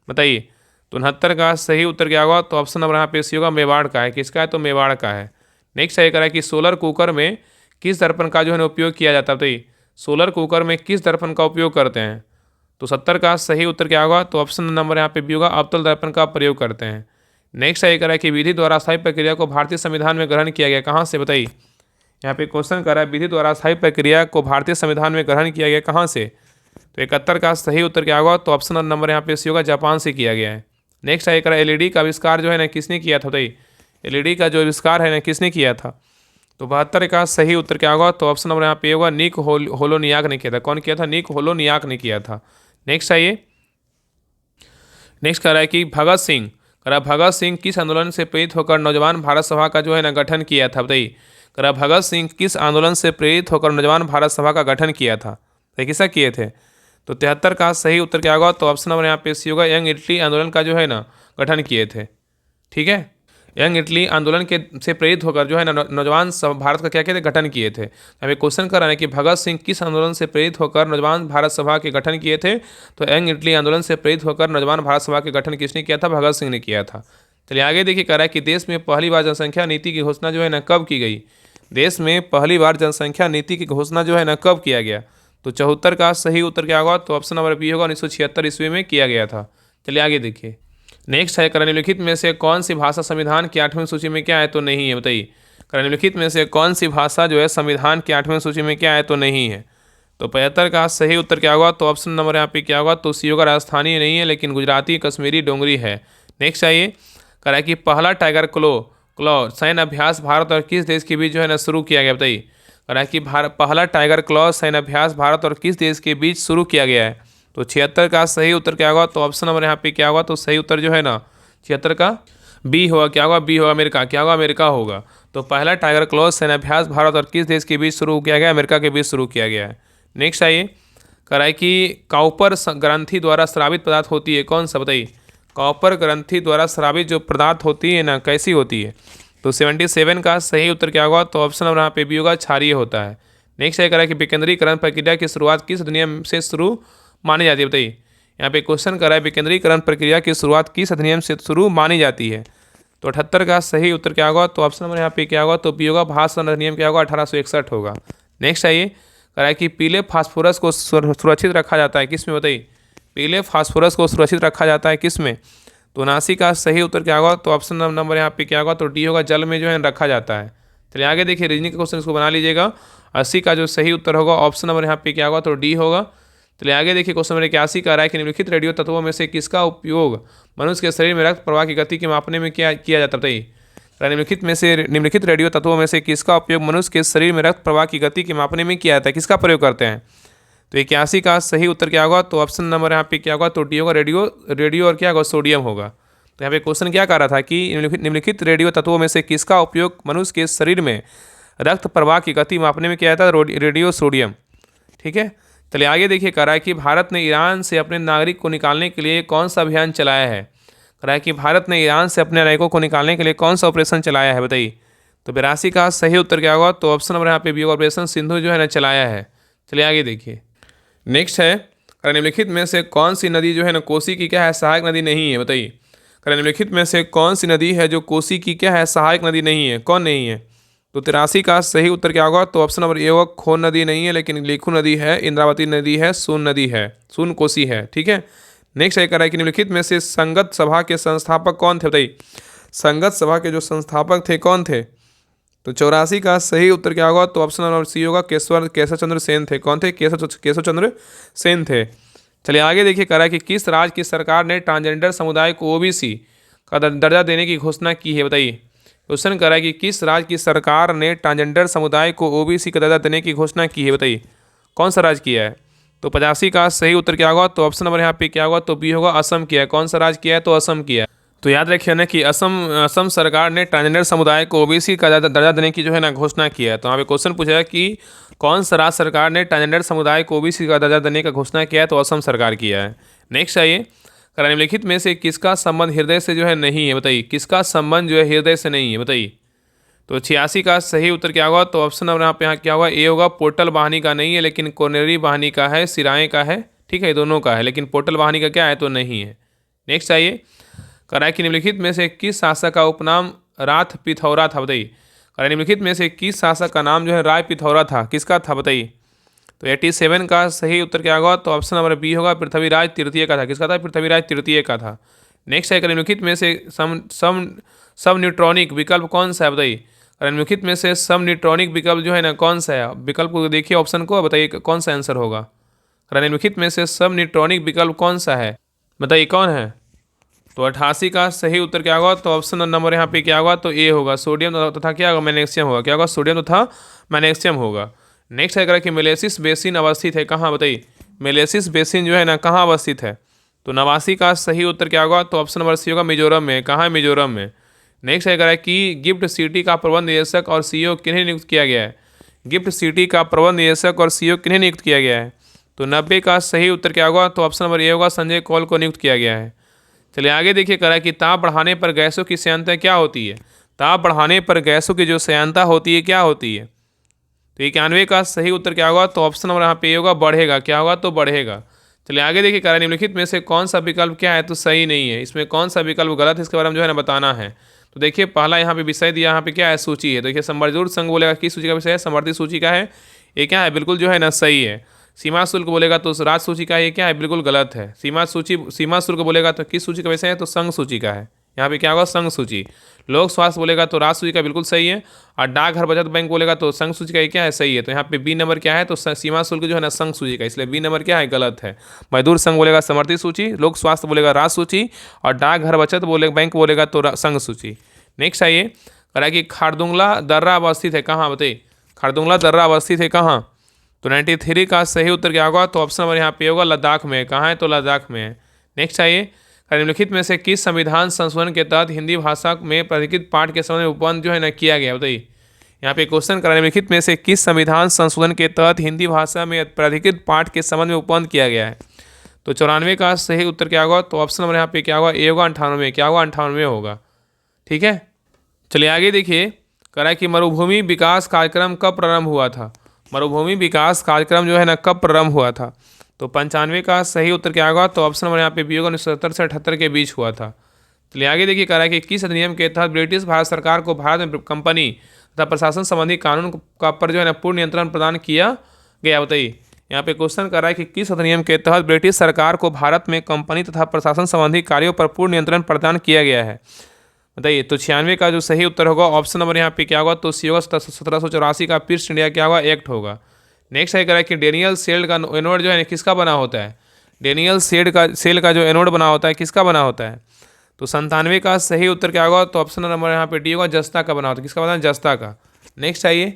बताइए। तो 69 का सही उत्तर क्या होगा? तो ऑप्शन नंबर यहाँ पे सी होगा, मेवाड़ का है। किसका है? तो मेवाड़ का है। नेक्स्ट है करा कि सोलर कुकर में किस दर्पण का जो है उपयोग किया जाता है? बताइए, सोलर कुकर में किस दर्पण का उपयोग करते हैं? तो 70 का सही उत्तर क्या होगा? तो ऑप्शन नंबर यहाँ पे बी होगा, अवतल दर्पण का प्रयोग करते हैं। नेक्स्ट है करा कि विधि द्वारा स्थायी प्रक्रिया को भारतीय संविधान में ग्रहण किया गया, कहाँ से? बताइए, यहाँ पे क्वेश्चन करा है, विधि द्वारा स्थायी प्रक्रिया को भारतीय संविधान में ग्रहण किया गया, कहाँ से? तो 71 का सही उत्तर क्या होगा? तो ऑप्शन नंबर यहाँ पे सी होगा, जापान से किया गया है। नेक्स्ट है करा एलईडी का आविष्कार जो है ना किसने किया था? बताइए, एलईडी का जो आविष्कार है ना किसने किया था? तो 72 का सही उत्तर क्या होगा? तो ऑप्शन नंबर यहाँ पे होगा, निक होलोनियाक ने किया था। कौन किया था? निक होलोनियाक ने किया था। नेक्स्ट आइए, नेक्स्ट कह रहा है कि भगत सिंह किस आंदोलन से प्रेरित होकर नौजवान भारत सभा का जो है ना गठन किया था? बताइए, कह रहा भगत सिंह किस आंदोलन से प्रेरित होकर नौजवान भारत सभा का गठन किया था? तो किसा किए थे? तो 73 का सही उत्तर क्या होगा? तो ऑप्शन नंबर यहाँ पे सी होगा, यंग इटली आंदोलन का जो है ना गठन किए थे। ठीक है, यंग इटली आंदोलन के से प्रेरित होकर जो है ना नौजवान भारत का क्या किए थे? गठन किए थे। हमें क्वेश्चन कर रहे हैं कि भगत सिंह किस आंदोलन से प्रेरित होकर नौजवान भारत सभा के गठन किए थे? तो यंग इटली आंदोलन से प्रेरित होकर नौजवान भारत सभा के गठन किसने किया था? भगत सिंह ने किया था। चलिए आगे देखिए, कह रहा है कि देश में पहली बार जनसंख्या नीति की घोषणा जो है ना कब की गई? देश में पहली बार जनसंख्या नीति की घोषणा जो है ना कब किया गया? तो 74 का सही उत्तर क्या होगा? तो ऑप्शन नंबर बी होगा, 1976 ईस्वी में किया गया था। चलिए आगे देखिए, नेक्स्ट है, निम्नलिखित में से कौन सी भाषा संविधान की 8वीं सूची में क्या है? तो नहीं है। बताइए, निम्नलिखित में से कौन सी भाषा जो है संविधान की 8वीं सूची में क्या है? तो नहीं है। तो 75 का सही उत्तर क्या होगा? तो ऑप्शन नंबर यहाँ पे क्या होगा? तो सी होगा, राजस्थानी नहीं है लेकिन गुजराती, कश्मीरी, डोंगरी है। नेक्स्ट आइए, कह रहा है कि पहला टाइगर क्लॉ सैन्य अभ्यास भारत और किस देश के बीच जो है ना शुरू किया गया? बताइए, कह रहा है कि पहला टाइगर क्लॉ सैन्य अभ्यास भारत और किस देश के बीच शुरू किया गया है? तो 76 का सही उत्तर क्या होगा? तो ऑप्शन नंबर यहाँ पे क्या होगा? तो सही उत्तर जो है ना 76 का बी होगा। क्या होगा? बी होगा, अमेरिका। क्या होगा? अमेरिका होगा। तो पहला टाइगर क्लॉ सैन्याभ्यास भारत और किस देश के बीच शुरू किया गया? अमेरिका के बीच शुरू किया गया है। नेक्स्ट आइए, कह रहा है कि कॉपर ग्रंथि द्वारा स्रावित पदार्थ होती है, कौन सा? बताइए, कॉपर ग्रंथि द्वारा स्रावित जो पदार्थ होती है ना कैसी होती है? तो 77 का सही उत्तर क्या होगा? तो ऑप्शन नंबर यहाँ पे बी होगा, क्षारीय होता है। नेक्स्ट है, कह रहा है कि विकेंद्रीकरण प्रक्रिया की शुरुआत किस अधिनियम से शुरू मानी जाती है? बताइए, यहाँ पे क्वेश्चन कर रहा है विकेंद्रीकरण प्रक्रिया की शुरुआत किस अधिनियम से शुरू मानी जाती है? तो 78 का सही उत्तर क्या होगा? तो ऑप्शन नंबर यहाँ पे क्या होगा? तो बी होगा, भाषण अधिनियम क्या होगा? 1861 होगा। नेक्स्ट आइए, कह रहा है कि पीले फास्फोरस को सुरक्षित रखा जाता है किस में? बताइए, पीले फास्फोरस को सुरक्षित रखा जाता है किस में? तो 79 का सही उत्तर क्या होगा? तो ऑप्शन नंबर यहाँ पे क्या होगा? तो डी होगा, जल में जो है रखा जाता है। चलिए आगे देखिए, रीजनिंग के क्वेश्चन इसको बना लीजिएगा। 80 का जो सही उत्तर होगा ऑप्शन नंबर यहाँ पे क्या होगा? तो डी होगा। चलिए आगे देखिए, क्वेश्चन नंबर 81 का रहा है कि निम्नलिखित रेडियो तत्वों में से किसका उपयोग मनुष्य के शरीर में रक्त प्रवाह की गति के मापने में किया जाता है? बताइए, निम्नलिखित रेडियो तत्वों में से किसका उपयोग मनुष्य के शरीर में रक्त प्रवाह की गति के मापने में किया जाता है? किसका प्रयोग करते हैं? तो 81 का सही उत्तर क्या होगा? तो ऑप्शन नंबर यहाँ पे क्या होगा? तो डी होगा, रेडियो और क्या होगा? सोडियम होगा। तो यहाँ पे क्वेश्चन क्या कर रहा था कि निम्नलिखित रेडियो तत्वों में से किसका उपयोग मनुष्य के शरीर में रक्त प्रवाह की गति मापने में किया जाता है? Radio sodium. ठीक है, चलिए आगे देखिए, कह रहा है कि भारत ने ईरान से अपने नागरिक को निकालने के लिए कौन सा अभियान चलाया है? कह रहा है कि भारत ने ईरान से अपने नागरिकों को निकालने के लिए कौन सा ऑपरेशन चलाया है? बताइए, तो 82 का सही उत्तर क्या होगा? तो ऑप्शन नंबर यहाँ पे बी होगा, ऑपरेशन सिंधु जो है ना चलाया है। चलिए आगे देखिए। नेक्स्ट है, निम्नलिखित में से कौन सी नदी जो है ना कोसी की क्या है? सहायक नदी नहीं है, बताइए। निम्नलिखित में से कौन सी नदी है जो कोसी की क्या है? सहायक नदी नहीं है, कौन नहीं है? तो 83 का सही उत्तर क्या होगा? तो ऑप्शन नंबर ए होगा, खोन नदी नहीं है, लेकिन लेखू नदी है, इंद्रावती नदी है, सोन नदी है, सोन कोसी है, ठीक है। नेक्स्ट है, कह रहा है कि निम्नलिखित में से संगत सभा के संस्थापक कौन थे, बताइए। संगत सभा के जो संस्थापक थे कौन थे? तो 84 का सही उत्तर क्या होगा? तो ऑप्शन नंबर सी होगा, केशव चंद्र सेन थे। कौन थे? केशव चंद्र सेन थे। चलिए आगे देखिए, कह रहा है कि किस राज्य की सरकार ने ट्रांसजेंडर समुदाय को ओबीसी का दर्जा देने की घोषणा की है, बताइए। क्वेश्चन कर रहा है कि किस राज्य की सरकार ने ट्रांसजेंडर समुदाय को ओबीसी का दर्जा देने की घोषणा की है, बताइए। कौन सा राज्य किया है? तो 85 का सही उत्तर क्या होगा? तो ऑप्शन नंबर यहाँ पे क्या होगा? तो बी होगा, असम किया है। कौन सा राज्य किया है? तो असम किया है। तो याद रखिए ना कि असम सरकार ने ट्रांसजेंडर समुदाय को ओबीसी का दर्जा देने की जो है ना घोषणा किया है। तो यहाँ पे क्वेश्चन पूछा है कि कौन सा राज्य सरकार ने ट्रांसजेंडर समुदाय को ओबीसी का दर्जा देने का घोषणा किया है? तो असम सरकार किया है। नेक्स्ट आइए, निम्नलिखित में से किसका संबंध हृदय से जो है नहीं है, बताइए। किसका संबंध जो है हृदय से नहीं है, बताइए। तो 86 का सही उत्तर क्या होगा? तो ऑप्शन नंबर यहाँ क्या होगा? ए होगा, पोर्टल वाहिनी का नहीं है, लेकिन कोनेरी वाहिनी का है, सिराए का है, ठीक है, दोनों का है, लेकिन पोर्टल वाहिनी का क्या है? तो नहीं है। नेक्स्ट आइए, कराए कि निम्नलिखित में से किस शासक का उपनाम राथ पिथौरा था, बताइए। कराए निम्नलिखित में से किस शासक का नाम जो है राय पिथौरा था, किसका था, बताइए। तो 87 का सही उत्तर क्या होगा? तो ऑप्शन नंबर बी होगा, पृथ्वीराज तृतीय का था। किसका था? पृथ्वीराज तृतीय का था। नेक्स्ट है, निम्नलिखित में से सब न्यूट्रॉनिक विकल्प कौन सा है, बताइए। निम्नलिखित में से सब न्यूट्रॉनिक विकल्प जो है ना कौन सा है? विकल्प को देखिए, ऑप्शन को बताइए कौन सा आंसर होगा। निम्नलिखित में से सब न्यूट्रॉनिक विकल्प कौन सा है, बताइए कौन है? तो 88 का सही उत्तर क्या होगा? तो ऑप्शन नंबर यहाँ पे क्या होगा? तो ए होगा, सोडियम तथा क्या होगा? मैग्नीशियम होगा। क्या होगा? सोडियम तथा मैग्नीशियम होगा। नेक्स्ट है कि मेलेसिस बेसिन अवस्थित है कहाँ, बताइए। मेलेसिस बेसिन जो है ना कहाँ अवस्थित है? तो 89 का सही उत्तर क्या होगा? तो ऑप्शन नंबर सी होगा, मिजोरम में। कहाँ है? मिजोरम में। नेक्स्ट है कि गिफ्ट सिटी का प्रबंध निदेशक और सीईओ किन्हें नियुक्त किया गया है? गिफ्ट सिटी का प्रबंध निदेशक और सीईओ किन्हें नियुक्त किया गया है? तो 90 का सही उत्तर क्या होगा? तो ऑप्शन नंबर ए होगा, संजय कौल को नियुक्त किया गया है। चलिए आगे देखिए, करा कि ताप बढ़ाने पर गैसों की श्यानता क्या होती है? ताप बढ़ाने पर गैसों की जो श्यानता होती है क्या होती है? तो 91 का सही उत्तर क्या होगा? तो ऑप्शन नंबर यहाँ पे होगा, बढ़ेगा। क्या होगा? तो बढ़ेगा। चलिए आगे देखिए, करा निम्नलिखित में से कौन सा विकल्प क्या है? तो सही नहीं है। इसमें कौन सा विकल्प गलत है, इसके बारे में जो है ना बताना है। तो देखिए, पहला यहाँ पे विषय दिया, यहाँ पे क्या है? सूची है। देखिए, समरजूर संघ बोलेगा किस सूची का विषय है? समवर्ती सूची का है। ये क्या है? बिल्कुल जो है ना सही है। सीमा शुल्क बोलेगा तो राज सूची का, ये क्या है? बिल्कुल गलत है। सीमा शुल्क बोलेगा तो किस सूची का विषय है? तो संघ सूची का है। यहाँ पे क्या होगा? संघ सूची। लोक स्वास्थ्य बोलेगा तो राज सूची का बिल्कुल सही है। और डाकघर बचत बैंक बोलेगा तो संघ सूची का, ये क्या है? सही है। तो यहाँ पे बी नंबर क्या है? तो सीमा शुल्क जो है ना संघ सूची का, इसलिए बी नंबर क्या है? गलत है। मजदूर संघ बोलेगा समर्थी सूची, लोक स्वास्थ्य बोलेगा राज सूची, और डाकघर बचत बैंक बोलेगा तो संघ सूची। नेक्स्ट आइए, करा कि खारदुंगला दर्रा अवस्थित है कहाँ, बताइए। खारदुंगला दर्रा अवस्थित है कहाँ? तो 93 का सही उत्तर क्या होगा? तो ऑप्शन नंबर यहाँ पे होगा, लद्दाख में। कहाँ है? तो लद्दाख में है। नेक्स्ट आइए, निम्नलिखित में से किस संविधान संशोधन के तहत हिंदी भाषा में प्राधिकृत पाठ के संबंध में उपबंध जो है ना किया गया, बताइए। यहाँ पे क्वेश्चन करा, निम्नलिखित में से किस संविधान संशोधन के तहत हिंदी भाषा में प्राधिकृत पाठ के संबंध में उपबंध किया गया है? तो 94 का सही उत्तर क्या होगा? तो ऑप्शन नंबर यहाँ पे क्या होगा? ए होगा, 98। क्या होगा? 98 होगा, ठीक है। चलिए आगे देखिए, करा कि मरुभूमि विकास कार्यक्रम कब प्रारंभ हुआ था? मरुभूमि विकास कार्यक्रम जो है ना कब प्रारंभ हुआ था? तो 95 का सही उत्तर क्या होगा? तो ऑप्शन नंबर यहाँ पे बी होगा, 1970 से 78 के बीच हुआ था। चलिए आगे देखिए, कह रहा है कि किस अधिनियम के तहत ब्रिटिश भारत सरकार को भारत में कंपनी तथा प्रशासन संबंधी कानून का पर जो है ना पूर्ण नियंत्रण प्रदान किया गया, बताइए। यहाँ पे क्वेश्चन कर रहा है कि किस अधिनियम के तहत ब्रिटिश सरकार को भारत में कंपनी तथा प्रशासन संबंधी कार्यों पर पूर्ण नियंत्रण प्रदान किया गया है, बताइए। तो 96 का जो सही उत्तर होगा, ऑप्शन नंबर यहाँ पे क्या होगा? तो सी होगा, 1784 का पीस इंडिया क्या होगा? एक्ट होगा। नेक्स्ट है कह रहा है कि डेनियल सेल का एनोड जो है किसका बना होता है? डेनियल सेल का जो एनोड बना होता है किसका बना होता है? तो 97 का सही उत्तर क्या होगा? तो ऑप्शन नंबर यहाँ पे डी होगा, जस्ता का बना होता है। किसका बना है? जस्ता का। नेक्स्ट आइए,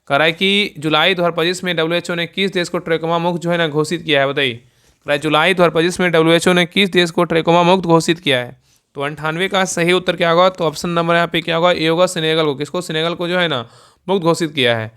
कह रहा है कि जुलाई 2025 में WHO ने किस देश को ट्रैकोमा मुक्त जो है ना घोषित किया है, बताइए। जुलाई 2025 में WHO ने किस देश को ट्रैकोमा मुक्त घोषित किया है? तो 98 का सही उत्तर क्या होगा? तो ऑप्शन नंबर यहाँ पे क्या होगा? ए होगा, सेनेगल को। किसको? सेनेगल को जो है ना मुक्त घोषित किया है।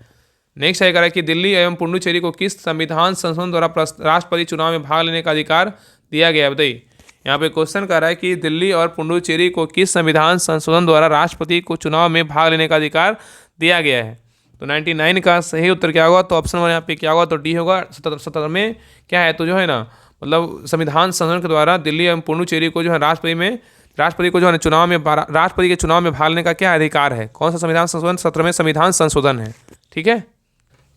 नेक्स्ट है कह रहा है कि दिल्ली एवं पुडुचेरी को किस संविधान संशोधन द्वारा राष्ट्रपति चुनाव में भाग लेने का अधिकार दिया गया है, बताइए। यहाँ पे क्वेश्चन कर रहा है कि दिल्ली और पुडुचेरी को किस संविधान संशोधन द्वारा राष्ट्रपति को चुनाव में भाग लेने का अधिकार दिया गया है। तो 99 का सही उत्तर क्या होगा, तो ऑप्शन 1 यहाँ पे क्या होगा, तो डी होगा। 77 में क्या है, तो जो है ना मतलब संविधान संशोधन के द्वारा दिल्ली एवं पुडुचेरी को जो है राष्ट्रपति को जो है चुनाव में राष्ट्रपति के चुनाव में भाग लेने का क्या अधिकार है। कौन सा संविधान संशोधन, 17वें संविधान संशोधन है। ठीक है,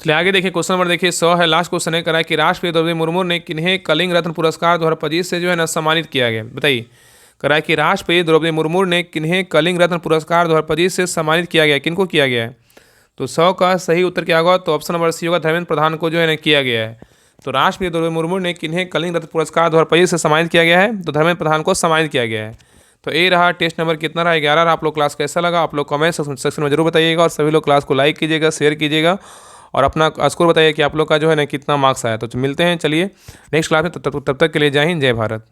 चलिए आगे देखिए। क्वेश्चन नंबर देखिए 100 है, लास्ट क्वेश्चन है, करा कि राष्ट्रपति द्रौपदी मुर्मू ने किन्हें कलिंग रत्न पुरस्कार 2025 से जो है ना सम्मानित किया गया। बताइए, करा कि राष्ट्रपति द्रौपदी मुर्मू ने किन्हें कलिंग रत्न पुरस्कार 2025 से सम्मानित किया गया, किनको किया गया है। तो 100 का सही उत्तर क्या होगा, तो ऑप्शन नंबर सी होगा, धर्मेंद्र प्रधान को जो है ना किया गया है। तो राष्ट्रपति द्रौपदी मुर्मू ने किन्हें कलिंग रत्न पुरस्कार 2025 से सम्मानित किया गया है, तो धर्मेंद्र प्रधान को सम्मानित किया गया है। तो ये रहा टेस्ट नंबर कितना रहा, 11 रहा। आप लोग क्लास कैसा लगा आप लोग कमेंट सेक्शन में जरूर बताइएगा, और सभी लोग क्लास को लाइक कीजिएगा, शेयर कीजिएगा, और अपना स्कोर बताइए कि आप लोग का जो है ना कितना मार्क्स आया। तो मिलते हैं चलिए नेक्स्ट क्लास में, तब तक के लिए जय हिंद, जय भारत।